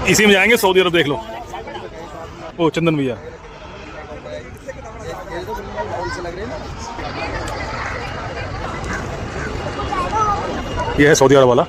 इसी में जाएंगे सऊदी अरब। देख लो, ओ चंदन भैया, ये है सऊदी अरब वाला।